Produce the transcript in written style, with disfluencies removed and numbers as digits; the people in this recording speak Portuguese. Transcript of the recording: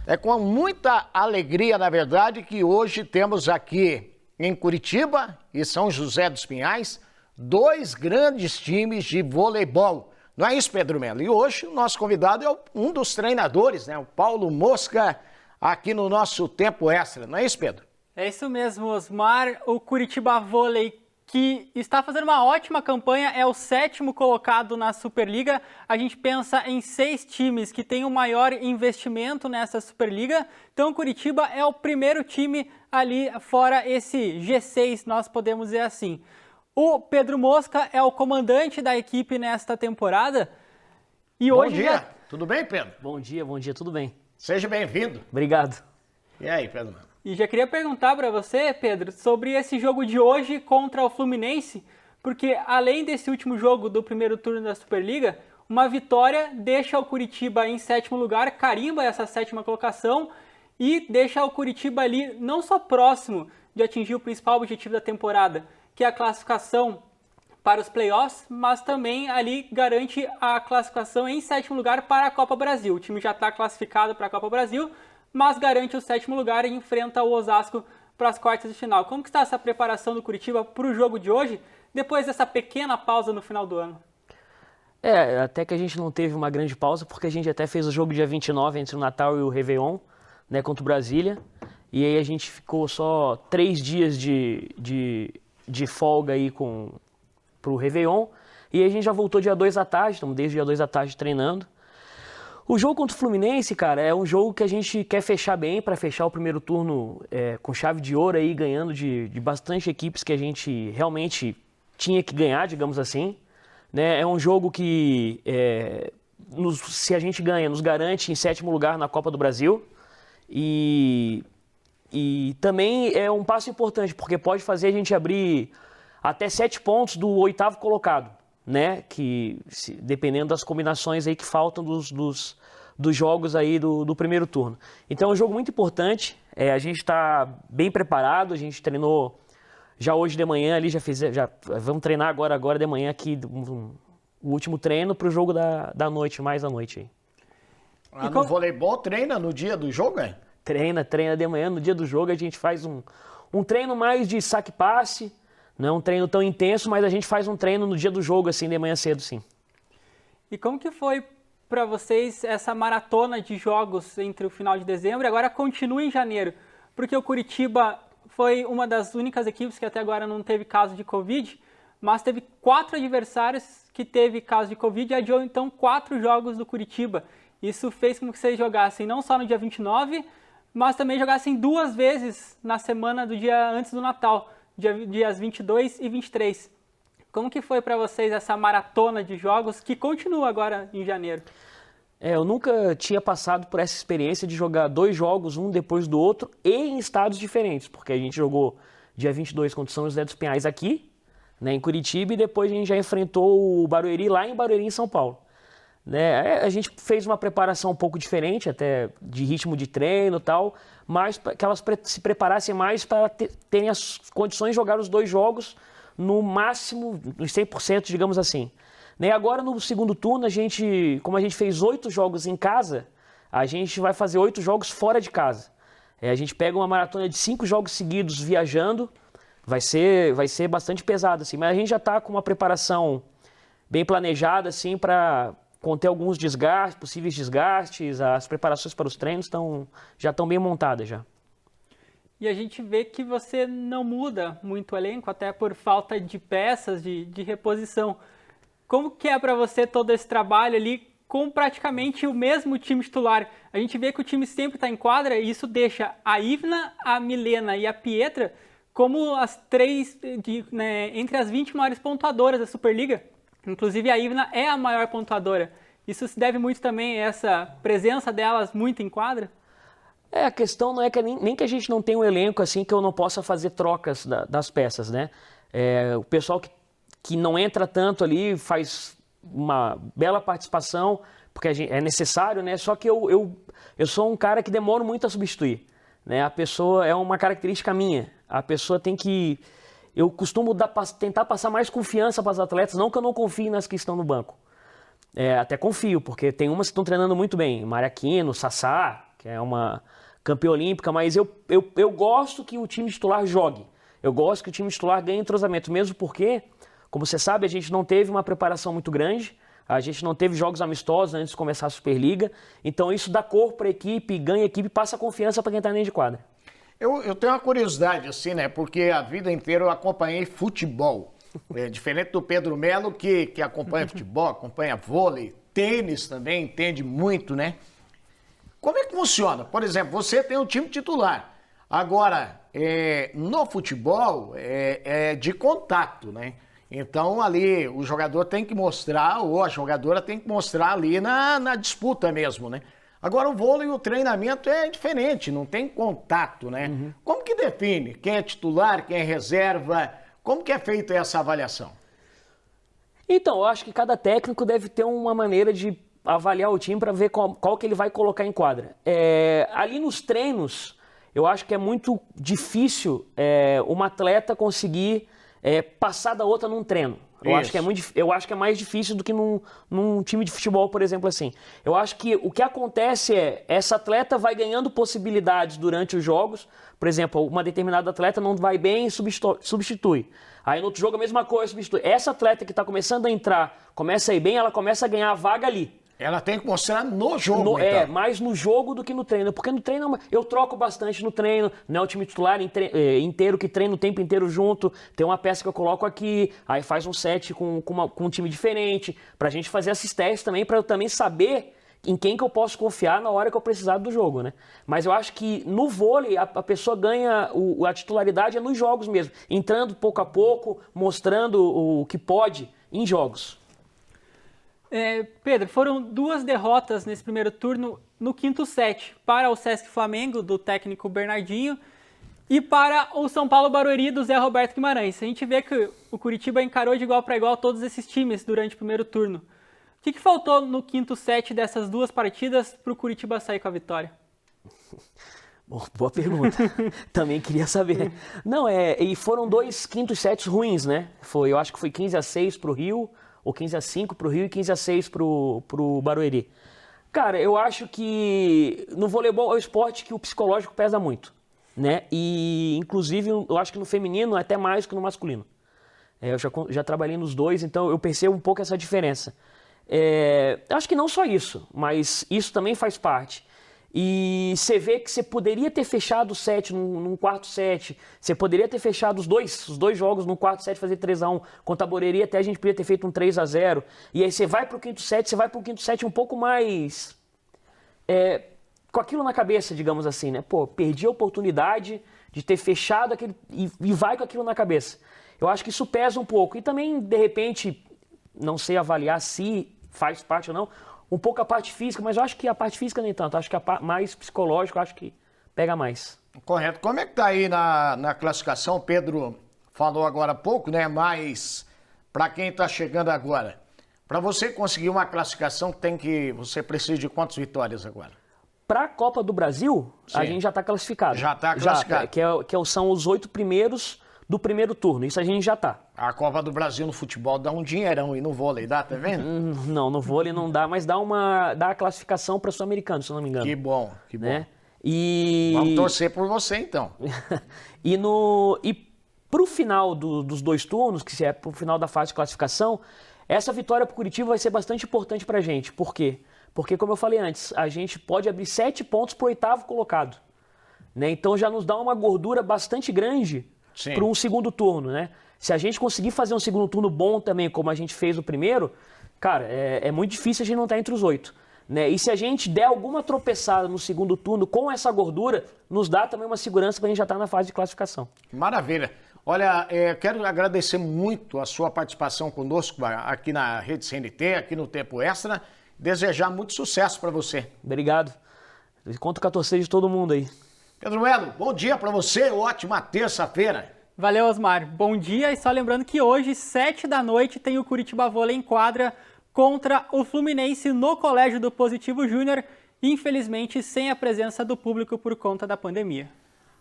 É com muita alegria, na verdade, que hoje temos aqui em Curitiba e São José dos Pinhais dois grandes times de voleibol. Não é isso, Pedro Melo? E hoje o nosso convidado é um dos treinadores, né? O Paulo Mosca, aqui no nosso Tempo Extra. Não é isso, Pedro? É isso mesmo, Osmar. O Curitiba Vôlei, que está fazendo uma ótima campanha, é o 7º colocado na Superliga. A gente pensa em 6 times que têm o maior investimento nessa Superliga. Então, o Curitiba é o primeiro time ali fora esse G6, nós podemos dizer assim. O Pedro Mosca é o comandante da equipe nesta temporada. E Bom hoje dia, tudo bem, Pedro? Bom dia, tudo bem. Seja bem-vindo. Obrigado. E aí, Pedro? E já queria perguntar para você, Pedro, sobre esse jogo de hoje contra o Fluminense, porque além desse último jogo do primeiro turno da Superliga, uma vitória deixa o Curitiba em 7º lugar, carimba essa 7ª colocação e deixa o Curitiba ali não só próximo de atingir o principal objetivo da temporada, que é a classificação para os playoffs, mas também ali garante a classificação em 7º lugar para a Copa Brasil. O time já está classificado para a Copa Brasil, mas garante o 7º lugar e enfrenta o Osasco para as quartas de final. Como que está essa preparação do Curitiba para o jogo de hoje, depois dessa pequena pausa no final do ano? Até que a gente não teve uma grande pausa, porque a gente até fez o jogo dia 29 entre o Natal e o Réveillon, né, contra o Brasília, e aí a gente ficou só 3 dias de folga aí pro Réveillon, e aí a gente já voltou dia 2 à tarde, estamos desde dia 2 à tarde treinando. O jogo contra o Fluminense, cara, é um jogo que a gente quer fechar bem, para fechar o primeiro turno com chave de ouro aí, ganhando de bastante equipes que a gente realmente tinha que ganhar, digamos assim. Né? É um jogo que, se a gente ganha, nos garante em 7º lugar na Copa do Brasil. E também é um passo importante, porque pode fazer a gente abrir até 7 pontos do 8º colocado, né? Que, dependendo das combinações aí que faltam dos jogos aí do primeiro turno. Então é um jogo muito importante, a gente está bem preparado, a gente treinou já hoje de manhã ali, já vamos treinar agora de manhã aqui o último treino para o jogo da noite, mais à noite aí. No voleibol treina no dia do jogo, hein? Treina de manhã, no dia do jogo a gente faz um treino mais de saque-passe, não é um treino tão intenso, mas a gente faz um treino no dia do jogo, assim, de manhã cedo, sim. E como que foi para vocês essa maratona de jogos entre o final de dezembro e agora continua em janeiro? Porque o Curitiba foi uma das únicas equipes que até agora não teve caso de Covid, mas teve 4 adversários que teve caso de Covid e adiou então 4 jogos do Curitiba. Isso fez com que vocês jogassem não só no dia 29, mas também jogassem 2 vezes na semana do dia antes do Natal, dias 22 e 23. Como que foi para vocês essa maratona de jogos que continua agora em janeiro? Eu nunca tinha passado por essa experiência de jogar 2 jogos, um depois do outro, e em estados diferentes, porque a gente jogou dia 22 contra o São José dos Pinhais aqui, né, em Curitiba, e depois a gente já enfrentou o Barueri lá em Barueri, em São Paulo. Né? A gente fez uma preparação um pouco diferente, até de ritmo de treino e tal, mas para que elas se preparassem mais para terem as condições de jogar os 2 jogos no máximo, nos 100%, digamos assim. E agora, no segundo turno, como a gente fez 8 jogos em casa, a gente vai fazer 8 jogos fora de casa. A gente pega uma maratona de 5 jogos seguidos viajando, vai ser bastante pesado, assim, mas a gente já está com uma preparação bem planejada, assim, para conter alguns possíveis desgastes, as preparações para os treinos já estão bem montadas já. E a gente vê que você não muda muito o elenco, até por falta de peças, de reposição. Como que é para você todo esse trabalho ali com praticamente o mesmo time titular? A gente vê que o time sempre está em quadra e isso deixa a Ivna, a Milena e a Pietra como as 3, entre as 20 maiores pontuadoras da Superliga. Inclusive a Ivna é a maior pontuadora. Isso se deve muito também a essa presença delas muito em quadra? A questão não é que nem que a gente não tenha um elenco assim que eu não possa fazer trocas das peças, né? O pessoal que não entra tanto ali faz uma bela participação, porque é necessário, né? Só que eu sou um cara que demoro muito a substituir, né? A pessoa é uma característica minha. A pessoa tem que... Eu costumo tentar passar mais confiança para os atletas, não que eu não confie nas que estão no banco. Até confio, porque tem umas que estão treinando muito bem. Mariaquino, Sassá, que é uma campeã olímpica, mas eu gosto que o time titular jogue. Eu gosto que o time titular ganhe entrosamento, mesmo porque, como você sabe, a gente não teve uma preparação muito grande, a gente não teve jogos amistosos antes de começar a Superliga, então isso dá cor para a equipe, ganha a equipe e passa confiança para quem está dentro de quadra. Eu tenho uma curiosidade, assim, né? Porque a vida inteira eu acompanhei futebol. Diferente do Pedro Melo, que acompanha futebol, acompanha vôlei, tênis também, entende muito, né? Como é que funciona? Por exemplo, você tem um time titular. Agora, no futebol, é de contato, né? Então, ali, o jogador tem que mostrar, ou a jogadora tem que mostrar ali na disputa mesmo, né? Agora, o vôlei e o treinamento é diferente, não tem contato, né? Uhum. Como que define quem é titular, quem é reserva? Como que é feita essa avaliação? Então, eu acho que cada técnico deve ter uma maneira de avaliar o time para ver qual que ele vai colocar em quadra. Ali nos treinos, eu acho que é muito difícil uma atleta conseguir passar da outra num treino. Eu acho que é mais difícil do que num time de futebol, por exemplo, assim. Eu acho que o que acontece essa atleta vai ganhando possibilidades durante os jogos. Por exemplo, uma determinada atleta não vai bem e substitui. Aí no outro jogo a mesma coisa, substitui. Essa atleta que está começando a entrar, começa a ir bem, ela começa a ganhar a vaga ali. Ela tem que mostrar no jogo, então. Mais no jogo do que no treino. Porque no treino eu troco bastante no treino, não é o time titular inteiro que treina o tempo inteiro junto. Tem uma peça que eu coloco aqui, aí faz um set com um time diferente, pra gente fazer esses testes também, pra eu também saber em quem que eu posso confiar na hora que eu precisar do jogo, né? Mas eu acho que no vôlei a pessoa ganha a titularidade nos jogos mesmo, entrando pouco a pouco, mostrando o que pode em jogos. Pedro, foram 2 derrotas nesse primeiro turno no quinto set, para o Sesc Flamengo, do técnico Bernardinho, e para o São Paulo Barueri, do Zé Roberto Guimarães. A gente vê que o Curitiba encarou de igual para igual todos esses times durante o primeiro turno. O que faltou no quinto set dessas 2 partidas para o Curitiba sair com a vitória? Boa pergunta. Também queria saber. Não, e foram 2 quintos sets ruins, né? Eu acho que foi 15-6 para o Rio, ou 15-5 para o Rio e 15-6 para o Barueri. Cara, eu acho que no voleibol é um esporte que o psicológico pesa muito, né? E, inclusive, eu acho que no feminino até mais que no masculino. Eu já trabalhei nos dois, então eu percebo um pouco essa diferença. Acho que não só isso, mas isso também faz parte. E você vê que você poderia ter fechado o set num quarto set, você poderia ter fechado os dois jogos num quarto set, fazer 3-1 contra a Barueri, até a gente poderia ter feito um 3-0. E aí você vai pro quinto set um pouco mais com aquilo na cabeça, digamos assim, né? Pô, perdi a oportunidade de ter fechado aquele e vai com aquilo na cabeça. Eu acho que isso pesa um pouco. E também, de repente, não sei avaliar se faz parte ou não, um pouco a parte física, mas eu acho que a parte física nem tanto. Acho que a mais psicológica, eu acho que pega mais. Correto. Como é que tá aí na classificação? O Pedro falou agora há pouco, né? Mas para quem está chegando agora, para você conseguir uma classificação, você precisa de quantas vitórias agora? Para a Copa do Brasil, sim, a gente já está classificado. Já está classificado. São os 8 primeiros do primeiro turno. Isso a gente já tá. A Copa do Brasil no futebol dá um dinheirão e no vôlei dá, tá vendo? Não, no vôlei não dá, mas dá a classificação para Sul-Americano, se eu não me engano. Que bom, que bom. Né? Vamos torcer por você, então. E pro final dos 2 turnos, que é pro final da fase de classificação, essa vitória pro Curitiba vai ser bastante importante pra gente. Por quê? Porque, como eu falei antes, a gente pode abrir 7 pontos pro 8º colocado. Né? Então já nos dá uma gordura bastante grande para um segundo turno, né? Se a gente conseguir fazer um segundo turno bom também, como a gente fez o primeiro, cara, é muito difícil a gente não estar entre os 8. Né? E se a gente der alguma tropeçada no segundo turno com essa gordura, nos dá também uma segurança para a gente já estar na fase de classificação. Maravilha. Olha, quero agradecer muito a sua participação conosco aqui na Rede CNT, aqui no Tempo Extra. Desejar muito sucesso para você. Obrigado. Conto com a torcida de todo mundo aí. Pedro Melo, bom dia para você, ótima terça-feira. Valeu, Osmar. Bom dia, e só lembrando que hoje, 7 da noite, tem o Curitiba Vôlei em quadra contra o Fluminense no Colégio do Positivo Júnior, infelizmente sem a presença do público por conta da pandemia.